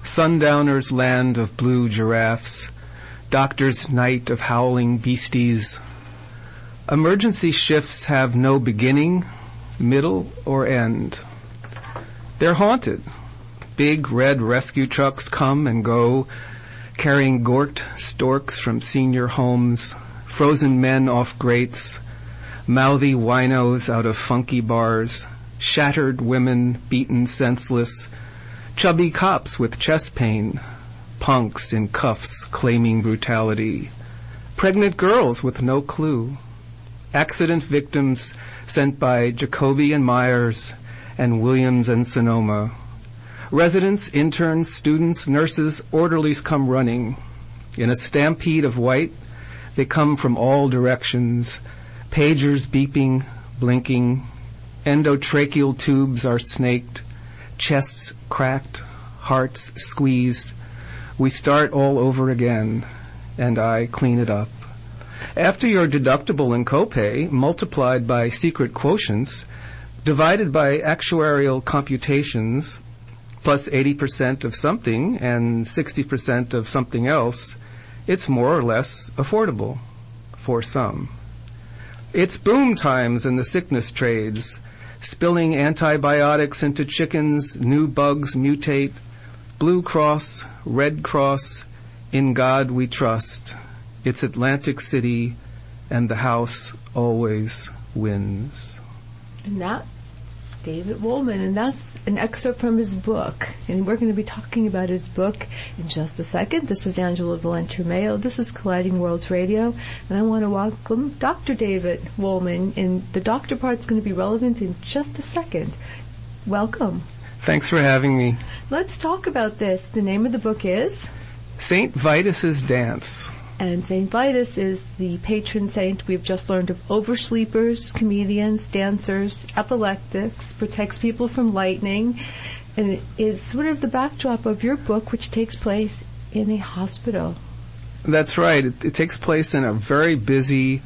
Sundowner's land of blue giraffes, doctor's night of howling beasties. Emergency shifts have no beginning, middle, or end. They're haunted. Big red rescue trucks come and go, carrying gorked storks from senior homes, frozen men off grates, mouthy winos out of funky bars, shattered women beaten senseless, chubby cops with chest pain, punks in cuffs claiming brutality, pregnant girls with no clue, accident victims sent by Jacoby and Myers and Williams and Sonoma. Residents, interns, students, nurses, orderlies come running. In a stampede of white, they come from all directions, pagers beeping, blinking, endotracheal tubes are snaked, chests cracked, hearts squeezed. We start all over again, and I clean it up. After your deductible and copay, multiplied by secret quotients, divided by actuarial computations, plus 80% of something and 60% of something else, it's more or less affordable for some. It's boom times in the sickness trades, spilling antibiotics into chickens, new bugs mutate, Blue Cross, Red Cross, in God we trust. It's Atlantic City, and the house always wins. And that's David Wolman, and that's an excerpt from his book. And we're going to be talking about his book in just a second. This is Angelo Romeo. This is Colliding Worlds Radio, and I want to welcome Dr. David Wolman, and the doctor part's going to be relevant in just a second. Welcome. Thanks for having me. Let's talk about this. The name of the book is? St. Vitus's Dance. And St. Vitus is the patron saint, we've just learned, of oversleepers, comedians, dancers, epileptics, protects people from lightning, and it is sort of the backdrop of your book, which takes place in a hospital. That's right. It takes place in a very busy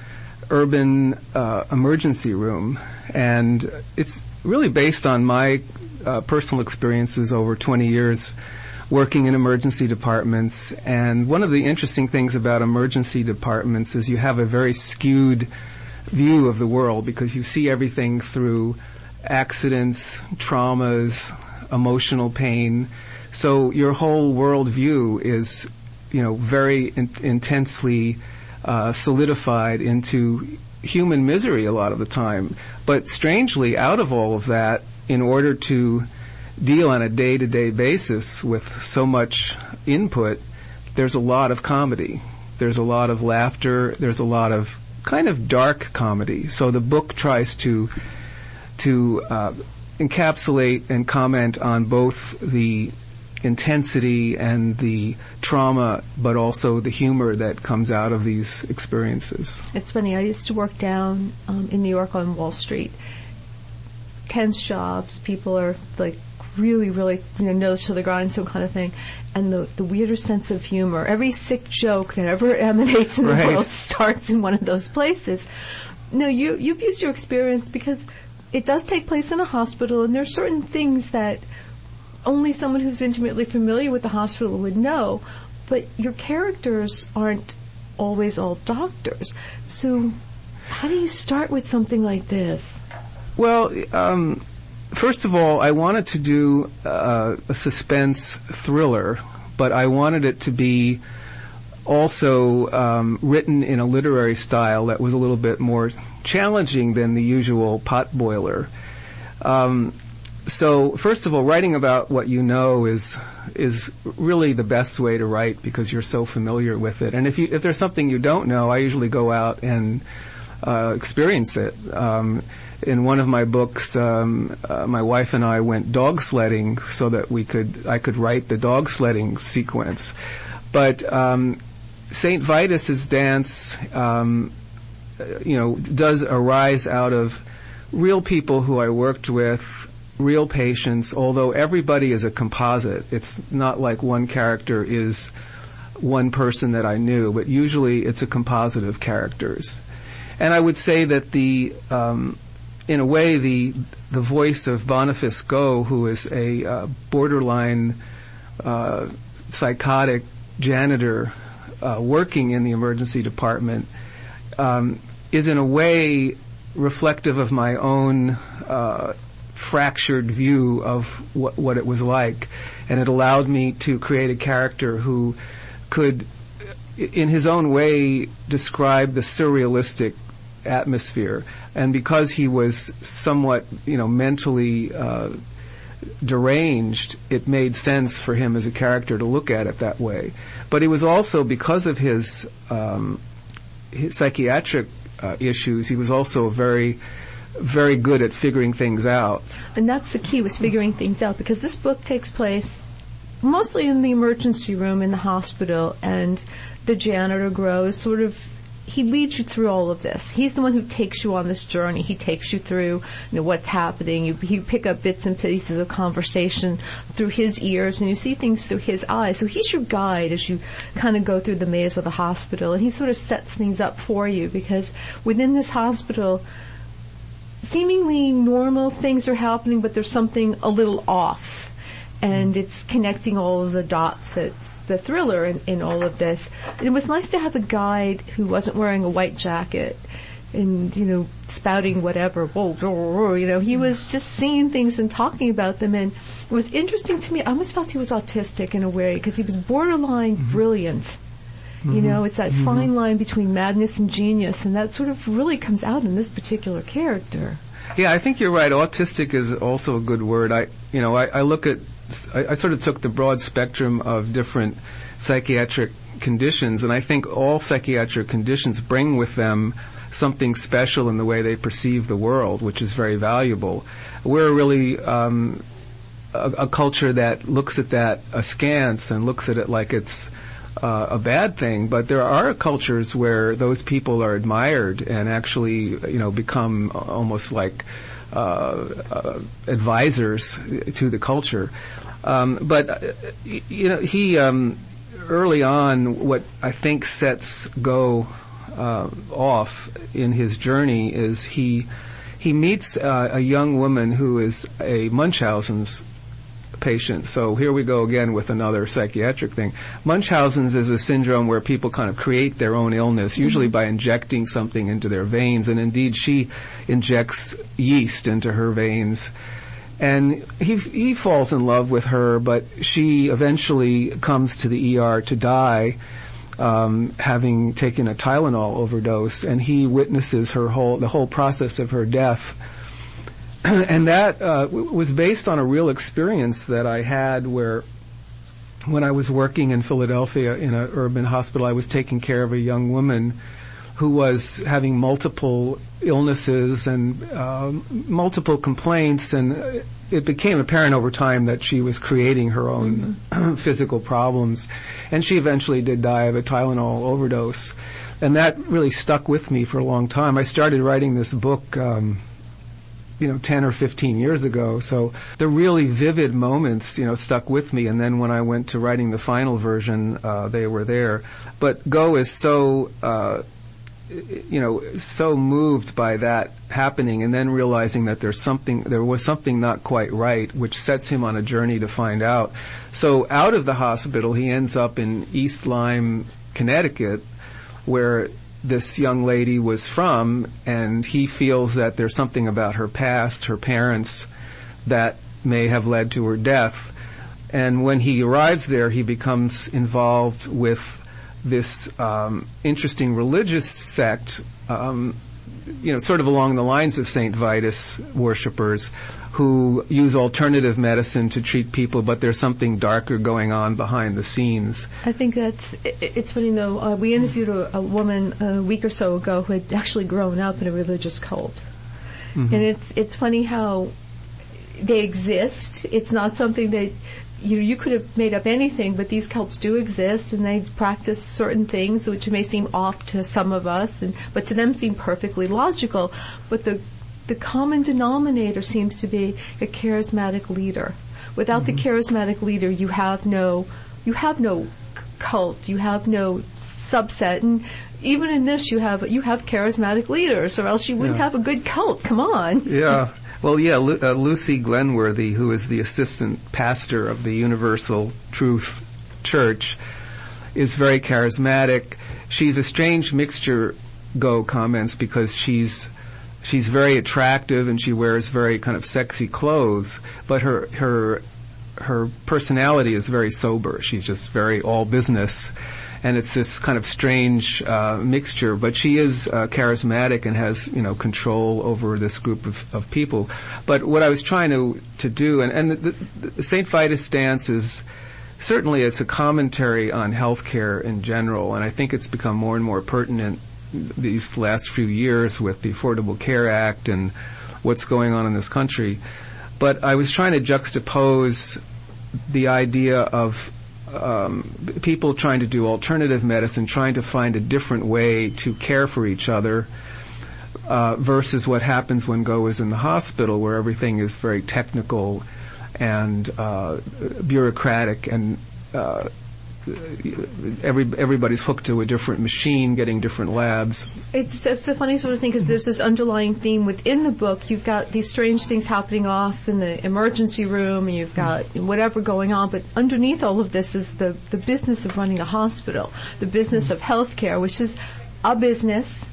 urban emergency room, and it's really based on my personal experiences over 20 years working in emergency departments. And one of the interesting things about emergency departments is you have a very skewed view of the world because you see everything through accidents, traumas, emotional pain. So your whole world view is, very intensely solidified into human misery a lot of the time. But strangely, out of all of that, in order to deal on a day-to-day basis with so much input, there's a lot of comedy. There's a lot of laughter. There's a lot of kind of dark comedy. So the book tries to encapsulate and comment on both the intensity and the trauma, but also the humor that comes out of these experiences. It's funny. I used to work down in New York on Wall Street. Tense jobs. People are like really, really, nose to the grindstone kind of thing. And the weirder sense of humor. Every sick joke that ever emanates in the world starts in one of those places. No, you've used your experience because it does take place in a hospital, and there are certain things that only someone who's intimately familiar with the hospital would know, but your characters aren't always all doctors. So how do you start with something like this? Well, first of all, I wanted to do a suspense thriller, but I wanted it to be also written in a literary style that was a little bit more challenging than the usual potboiler. So, first of all, writing about what you know is really the best way to write because you're so familiar with it. And if there's something you don't know, I usually go out and experience it. In one of my books, my wife and I went dog sledding so that I could write the dog sledding sequence. But St. Vitus's Dance, does arise out of real people who I worked with, real patients, although everybody is a composite. It's not like one character is one person that I knew, but usually it's a composite of characters. And I would say that in a way, the voice of Boniface Go, who is a borderline psychotic janitor working in the emergency department is in a way reflective of my own fractured view of what it was like, and it allowed me to create a character who could, in his own way, describe the surrealistic atmosphere. And because he was somewhat, mentally deranged, it made sense for him as a character to look at it that way. But it was also because of his psychiatric issues. He was also very, very good at figuring things out. And that's the key, was figuring things out, because this book takes place mostly in the emergency room in the hospital, and the janitor grows he leads you through all of this. He's the one who takes you on this journey. He takes you through what's happening. You pick up bits and pieces of conversation through his ears, and you see things through his eyes. So he's your guide as you kind of go through the maze of the hospital, and he sort of sets things up for you, because within this hospital, seemingly normal things are happening, but there's something a little off. And it's connecting all of the dots. It's the thriller in all of this. And it was nice to have a guide who wasn't wearing a white jacket and, spouting whatever. He was just seeing things and talking about them. And it was interesting to me. I almost felt he was autistic in a way, because he was borderline brilliant. It's that fine line between madness and genius, and that sort of really comes out in this particular character. Yeah, I think you're right. Autistic is also a good word. I look at, I sort of took the broad spectrum of different psychiatric conditions, and I think all psychiatric conditions bring with them something special in the way they perceive the world, which is very valuable. We're really a culture that looks at that askance and looks at it like it's a bad thing, but there are cultures where those people are admired and actually, become almost like advisors to the culture. But he early on, what I think sets Go off in his journey is he meets a young woman who is a Munchausen's patient. So here we go again with another psychiatric thing. Munchausen's is a syndrome where people kind of create their own illness, usually by injecting something into their veins, and indeed she injects yeast into her veins. And he falls in love with her, but she eventually comes to the ER to die, having taken a Tylenol overdose, and he witnesses the whole process of her death. And that was based on a real experience that I had where, when I was working in Philadelphia in an urban hospital, I was taking care of a young woman who was having multiple illnesses and multiple complaints, and it became apparent over time that she was creating her own physical problems. And she eventually did die of a Tylenol overdose. And that really stuck with me for a long time. I started writing this book 10 or 15 years ago. So the really vivid moments, stuck with me. And then when I went to writing the final version, they were there. But Go is so moved by that happening, and then realizing that there was something not quite right, which sets him on a journey to find out. So out of the hospital, he ends up in East Lyme, Connecticut, where this young lady was from, and he feels that there's something about her past, her parents, that may have led to her death. And when he arrives there, he becomes involved with this interesting religious sect, sort of along the lines of St. Vitus worshippers, who use alternative medicine to treat people, but there's something darker going on behind the scenes. I think it's funny though, we interviewed a woman a week or so ago who had actually grown up in a religious cult. And it's funny how they exist. It's not something that you could have made up anything, but these cults do exist, and they practice certain things which may seem off to some of us, but to them seem perfectly logical. But the common denominator seems to be a charismatic leader. Without the charismatic leader, you have no cult, you have no subset, and even in this, you have charismatic leaders, or else you wouldn't have a good cult. Come on. Yeah. Well, yeah, Lucy Glenworthy, who is the assistant pastor of the Universal Truth Church, is very charismatic. She's a strange mixture, Go comments, because she's very attractive and she wears very kind of sexy clothes, but her personality is very sober. She's just very all business, and it's this kind of strange mixture. But she is charismatic and has control over this group of people. But what I was trying to do, and the St. Vitus stance is certainly it's a commentary on healthcare in general, and I think it's become more and more pertinent these last few years with the Affordable Care Act and what's going on in this country. But I was trying to juxtapose the idea of people trying to do alternative medicine, trying to find a different way to care for each other, versus what happens when Go is in the hospital, where everything is very technical and bureaucratic, and everybody's hooked to a different machine, getting different labs. It's a funny sort of thing, because there's this underlying theme within the book. You've got these strange things happening off in the emergency room, and you've got whatever going on, but underneath all of this is the business of running a hospital, the business of healthcare, which is a business.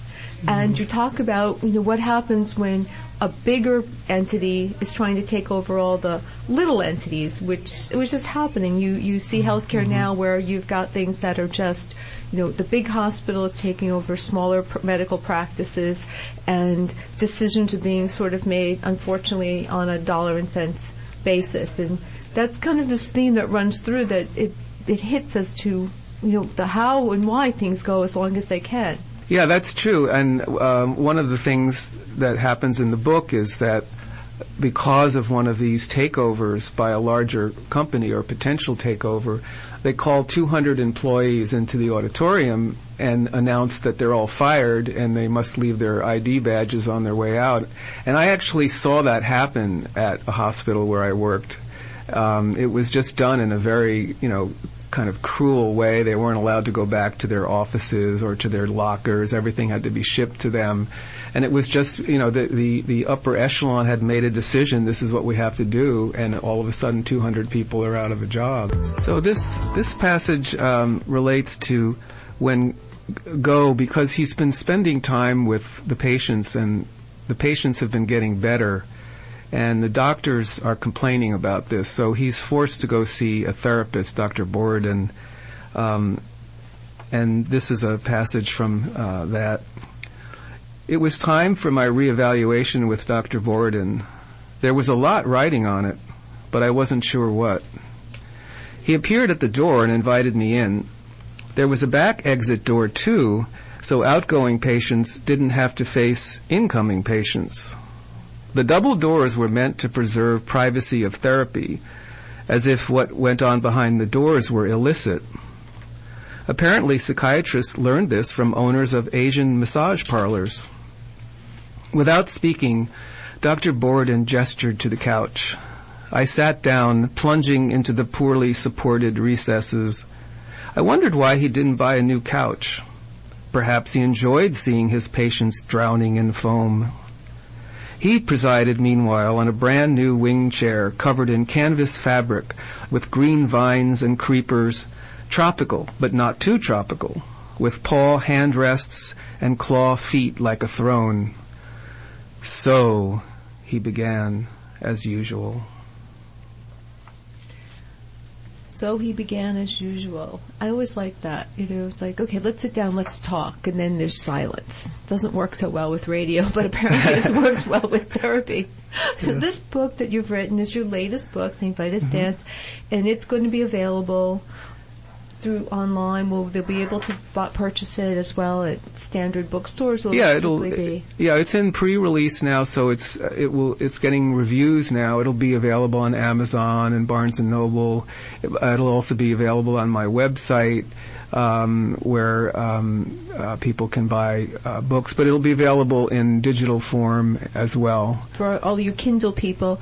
And you talk about what happens when a bigger entity is trying to take over all the little entities, which is happening. You see healthcare now where you've got things that are just, the big hospital is taking over smaller medical practices, and decisions are being sort of made, unfortunately, on a dollar and cents basis. And that's kind of this theme that runs through, that it hits as to, the how and why things go as long as they can. Yeah, that's true. And one of the things that happens in the book is that because of one of these takeovers by a larger company, or potential takeover, they call 200 employees into the auditorium and announce that they're all fired and they must leave their ID badges on their way out. And I actually saw that happen at a hospital where I worked. It was just done in a very, kind of cruel way. They weren't allowed to go back to their offices or to their lockers. Everything had to be shipped to them. And it was just, the upper echelon had made a decision, this is what we have to do, and all of a sudden 200 people are out of a job. So this passage relates to when Go, because he's been spending time with the patients, and the patients have been getting better, and the doctors are complaining about this, so he's forced to go see a therapist, Dr. Borden, and this is a passage from that. It was time for my reevaluation with Dr. Borden. There was a lot riding on it, but I wasn't sure what. He appeared at the door and invited me in. There was a back exit door, too, so outgoing patients didn't have to face incoming patients. The double doors were meant to preserve privacy of therapy, as if what went on behind the doors were illicit. Apparently, psychiatrists learned this from owners of Asian massage parlors. Without speaking, Dr. Borden gestured to the couch. I sat down, plunging into the poorly supported recesses. I wondered why he didn't buy a new couch. Perhaps he enjoyed seeing his patients drowning in foam. He presided, meanwhile, on a brand-new wing chair covered in canvas fabric with green vines and creepers, tropical, but not too tropical, with paw handrests and claw feet like a throne. So, he began, as usual. So he began as usual. I always like that. It's like, okay, let's sit down, let's talk, and then there's silence. Doesn't work so well with radio, but apparently it works well with therapy. So this book that you've written is your latest book, St. Vitus Dance, and it's going to be available through online. Will they be able to purchase it as well at standard bookstores? It's in pre-release now, so it's getting reviews now. It'll be available on Amazon and Barnes and Noble. It'll also be available on my website, where people can buy books, but it'll be available in digital form as well. For all you Kindle people,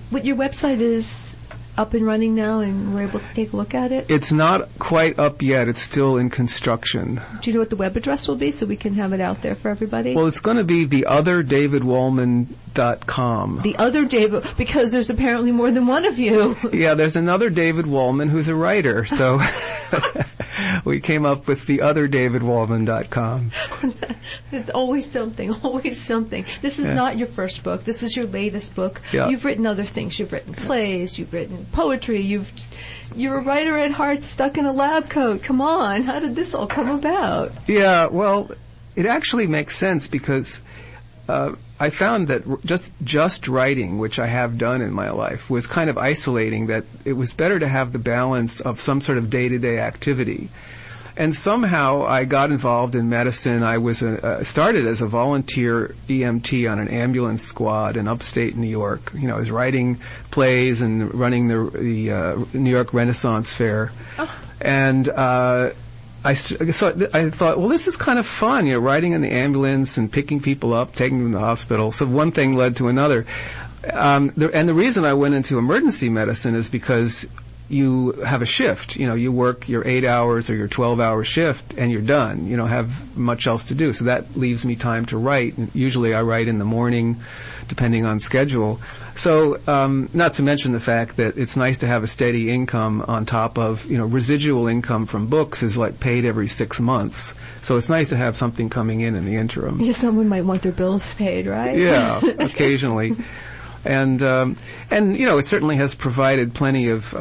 what your website is up and running now and we're able to take a look at it? It's not quite up yet. It's still in construction. Do you know what the web address will be so we can have it out there for everybody? Well, it's going to be theotherdavidwolman.com. The other David, because there's apparently more than one of you. Yeah, there's another David Wolman who's a writer, so we came up with theotherdavidwolman.com. There's always something, always something. This is not your first book. This is your latest book. Yeah. You've written other things. You've written plays. You've written poetry. You're a writer at heart stuck in a lab coat. Come on. How did this all come about? Yeah, well, it actually makes sense because I found that just writing, which I have done in my life, was kind of isolating, that it was better to have the balance of some sort of day-to-day activity. And somehow I got involved in medicine. I was started as a volunteer EMT on an ambulance squad in upstate New York. You know, I was writing plays and running the New York Renaissance Fair. Oh. And I thought, well, this is kind of fun, you know, riding in the ambulance and picking people up, taking them to the hospital. So one thing led to another. And the reason I went into emergency medicine is because you have a shift. You know, you work your 8 hours or your 12-hour shift and you're done. You don't have much else to do. So that leaves me time to write. Usually I write in the morning, depending on schedule. So, not to mention the fact that it's nice to have a steady income on top of, you know, residual income from books is like paid every 6 months. So it's nice to have something coming in the interim. Yeah, someone might want their bills paid, right? Yeah, occasionally. And you know, it certainly has provided plenty of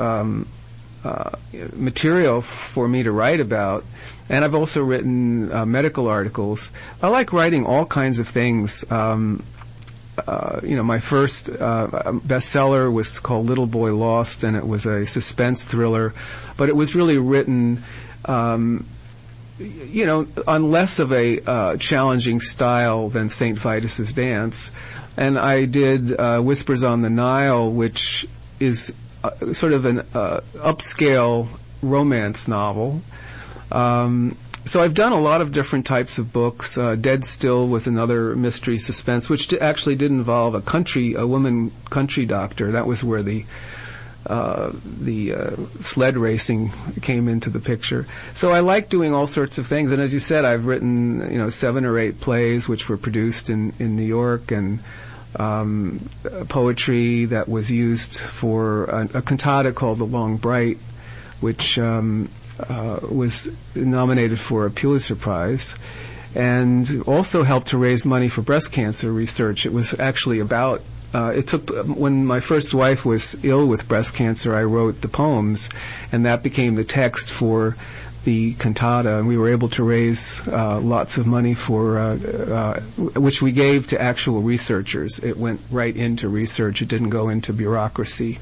material for me to write about. And I've also written medical articles. I like writing all kinds of things. You know, my first bestseller was called Little Boy Lost, and it was a suspense thriller. But it was really written, you know, on less of a challenging style than St. Vitus's Dance. And I did Whispers on the Nile, which is sort of an upscale romance novel. So I've done a lot of different types of books. Dead Still was another mystery suspense, which actually did involve a woman country doctor. That was where the sled racing came into the picture. So I like doing all sorts of things. And as you said, I've written, you know, 7 or 8 plays which were produced in New York, and poetry that was used for a cantata called The Long Bright, which was nominated for a Pulitzer Prize, and also helped to raise money for breast cancer research. It was actually about when my first wife was ill with breast cancer, I wrote the poems, and that became the text for the cantata, and we were able to raise lots of money for which we gave to actual researchers. It went right into research. It didn't go into bureaucracy.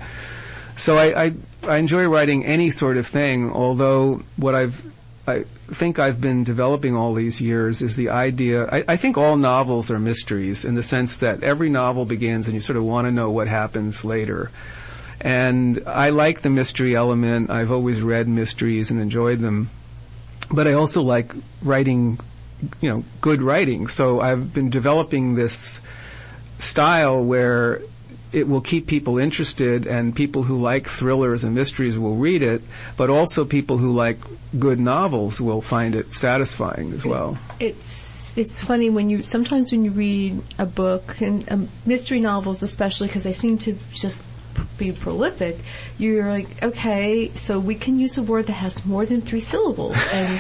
So I enjoy writing any sort of thing, although what I think I've been developing all these years is the idea. I think all novels are mysteries in the sense that every novel begins and you sort of want to know what happens later. And I like the mystery element. I've always read mysteries and enjoyed them. But I also like writing, you know, good writing. So I've been developing this style where it will keep people interested, and people who like thrillers and mysteries will read it, but also people who like good novels will find it satisfying as well. It's funny sometimes when you read a book, and mystery novels especially, because they seem to just be prolific, you're like, okay, so we can use a word that has more than 3 syllables, and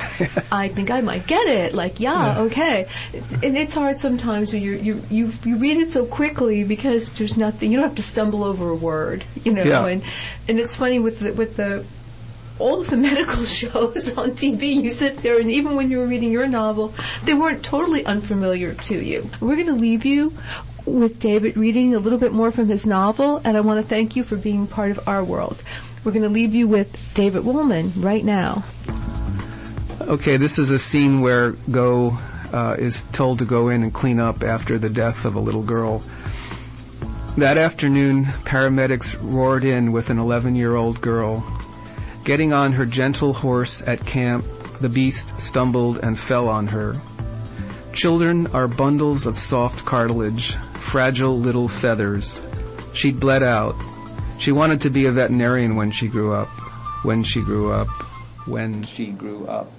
I think I might get it. Like, yeah, okay. And it's hard sometimes when you read it so quickly because there's nothing. You don't have to stumble over a word, you know. Yeah. And it's funny with all of the medical shows on TV, you sit there, and even when you were reading your novel, they weren't totally unfamiliar to you. We're going to leave you with David reading a little bit more from his novel, and I want to thank you for being part of our world. We're going to leave you with David Wolman right now. Okay, this is a scene where Go is told to go in and clean up after the death of a little girl. That afternoon, paramedics roared in with an 11-year-old girl. Getting on her gentle horse at camp, the beast stumbled and fell on her. Children are bundles of soft cartilage, fragile little feathers. She'd bled out. She wanted to be a veterinarian when she grew up. When she grew up. When she grew up.